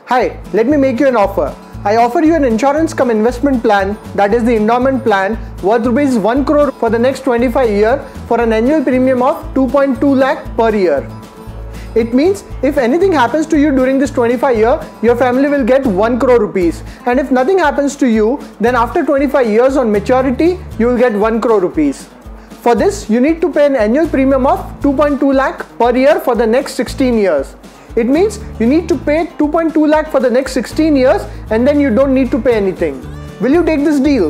Hi, let me make you an offer. I offer you an insurance cum investment plan, that is the endowment plan, worth rupees 1 crore for the next 25 years for an annual premium of 2.2 lakh per year. It means if anything happens to you during this 25 years, your family will get 1 crore rupees. And if nothing happens to you, then after 25 years on maturity, you will get 1 crore rupees. For this, you need to pay an annual premium of 2.2 lakh per year for the next 16 years. It means you need to pay 2.2 lakh for the next 16 years and then you don't need to pay anything. Will you take this deal?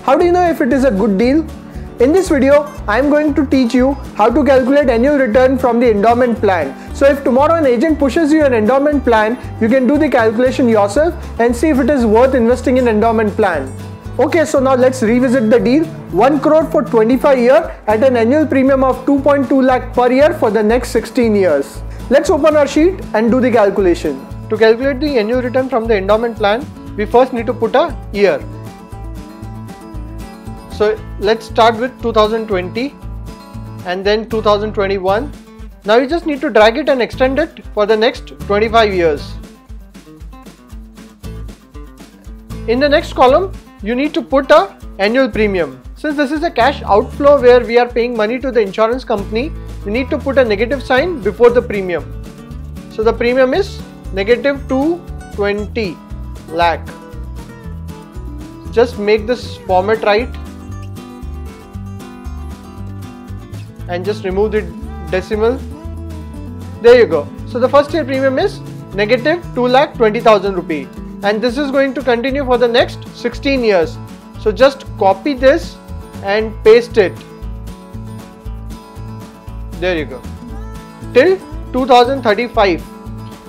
How do you know if it is a good deal? In this video, I am going to teach you how to calculate annual return from the endowment plan. So if tomorrow an agent pushes you an endowment plan, you can do the calculation yourself and see if it is worth investing in endowment plan. Okay, so now let's revisit the deal. 1 crore for 25 years at an annual premium of 2.2 lakh per year for the next 16 years. Let's open our sheet and do the calculation. To calculate the annual return from the endowment plan, we first need to put a year. So let's start with 2020 and then 2021. Now you just need to drag it and extend it for the next 25 years. In the next column, you need to put a annual premium. Since this is a cash outflow where we are paying money to the insurance company, we need to put a negative sign before the premium. So the premium is negative 220 lakh. Just make this format right and just remove the decimal. There you go. So the first year premium is negative 2,20,000 rupees, and this is going to continue for the next 16 years. So just copy this and paste it. There you go. Till 2035.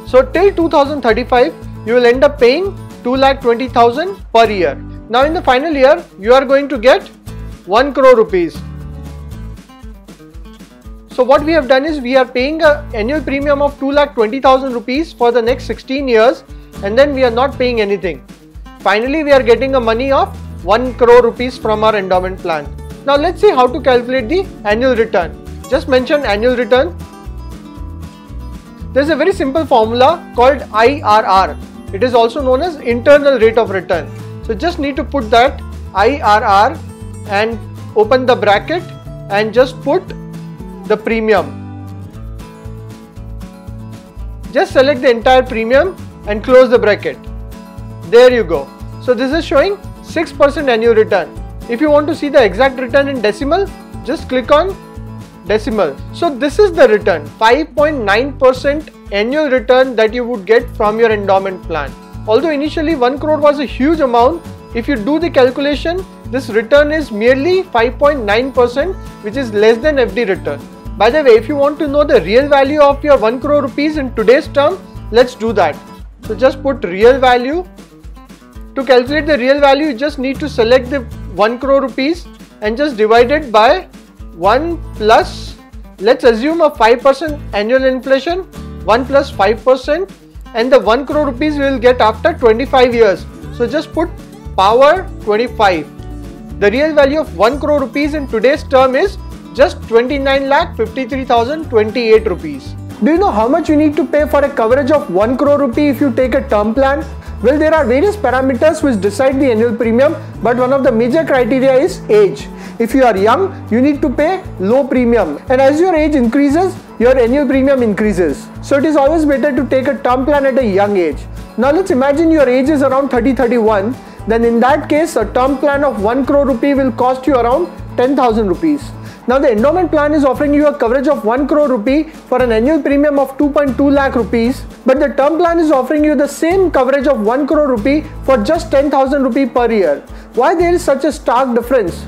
So till 2035, you will end up paying 2,20,000 per year. Now in the final year, you are going to get 1 crore rupees. So what we have done is we are paying an annual premium of 2,20,000 rupees for the next 16 years, and then we are not paying anything. Finally, we are getting a money of 1 crore rupees from our endowment plan. Now let's see how to calculate the annual return. Just mention annual return. There is a very simple formula called IRR. It is also known as internal rate of return. So just need to put that IRR and open the bracket and just put the premium. Just select the entire premium and close the bracket. There you go. So this is showing 6% annual return. If you want to see the exact return in decimal, just click on decimal. So this is the return, 5.9% annual return that you would get from your endowment plan. Although initially 1 crore was a huge amount, if you do the calculation, this return is merely 5.9%, which is less than FD return. By the way, if you want to know the real value of your 1 crore rupees in today's term, let's do that. So just put real value. To calculate the real value, you just need to select the 1 crore rupees and just divide it by 1 plus, let's assume a 5% annual inflation, 1 plus 5%, and the 1 crore rupees we will get after 25 years. So just put power 25. The real value of 1 crore rupees in today's term is just 29,53,028 rupees. Do you know how much you need to pay for a coverage of 1 crore rupee if you take a term plan? Well, there are various parameters which decide the annual premium, but one of the major criteria is age. If you are young, you need to pay low premium, and as your age increases, your annual premium increases. So it is always better to take a term plan at a young age. Now let's imagine your age is around 30-31, then in that case a term plan of 1 crore rupee will cost you around 10,000 rupees. Now the endowment plan is offering you a coverage of 1 crore rupee for an annual premium of 2.2 lakh rupees, but the term plan is offering you the same coverage of 1 crore rupee for just 10,000 rupee per year. Why there is such a stark difference?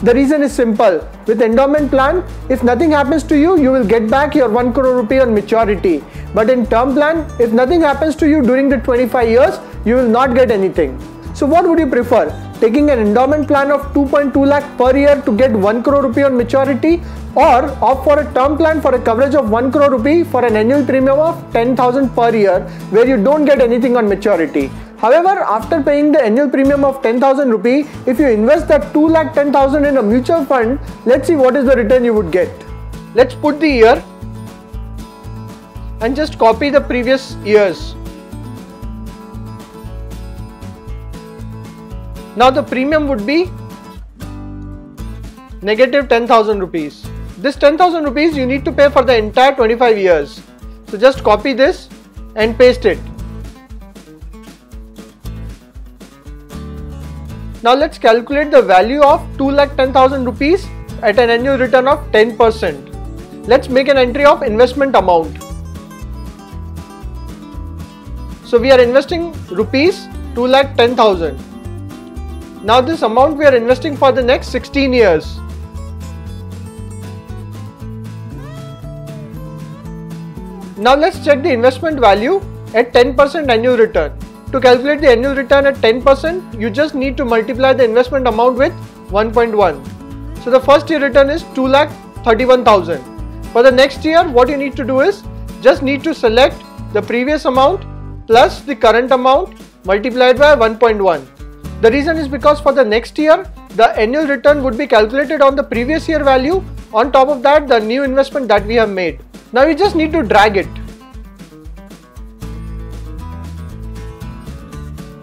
The reason is simple. With endowment plan, if nothing happens to you, you will get back your 1 crore rupee on maturity. But in term plan, if nothing happens to you during the 25 years, you will not get anything. So what would you prefer? Taking an endowment plan of 2.2 lakh per year to get 1 crore rupee on maturity, or opt for a term plan for a coverage of 1 crore rupee for an annual premium of 10,000 per year where you don't get anything on maturity. However, after paying the annual premium of 10,000 rupee, if you invest that 2,10,000 in a mutual fund, let's see what is the return you would get. Let's put the year and just copy the previous years. Now the premium would be negative 10,000 rupees. This 10,000 rupees you need to pay for the entire 25 years. So just copy this and paste it. Now let's calculate the value of 2,10,000 rupees at an annual return of 10%. Let's make an entry of investment amount. So we are investing rupees 2,10,000. Now this amount we are investing for the next 16 years. Now let's check the investment value at 10% annual return. To calculate the annual return at 10%, you just need to multiply the investment amount with 1.1. So the first year return is 2,31,000. For the next year, what you need to do is just need to select the previous amount plus the current amount multiplied by 1.1. The reason is because for the next year, the annual return would be calculated on the previous year value. On top of that, the new investment that we have made. Now we just need to drag it.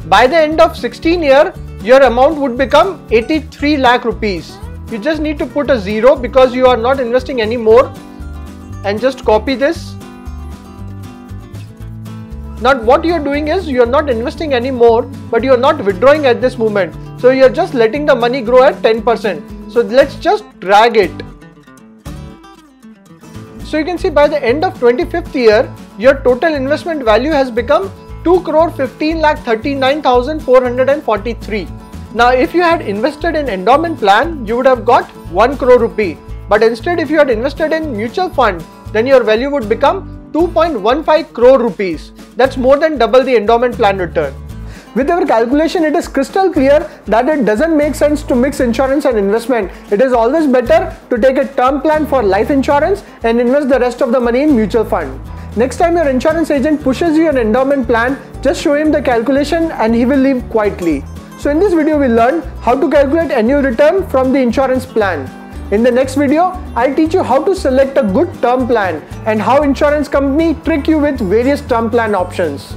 By the end of 16 year, your amount would become 83 lakh rupees. You just need to put a 0 because you are not investing anymore, and just copy this. Now what you are doing is you are not investing anymore, but you are not withdrawing at this moment. So you are just letting the money grow at 10%. So let's just drag it. So you can see by the end of 25th year, your total investment value has become 2,15,39,443. Now if you had invested in endowment plan, you would have got 1 crore rupee. But instead if you had invested in mutual fund, then your value would become 2.15 crore rupees. That's more than double the endowment plan return. With our calculation, it is crystal clear that it doesn't make sense to mix insurance and investment. It is always better to take a term plan for life insurance and invest the rest of the money in mutual fund. Next time your insurance agent pushes you an endowment plan, just show him the calculation and he will leave quietly. So in this video, we learned how to calculate annual return from the insurance plan. In the next video, I'll teach you how to select a good term plan and how insurance company trick you with various term plan options.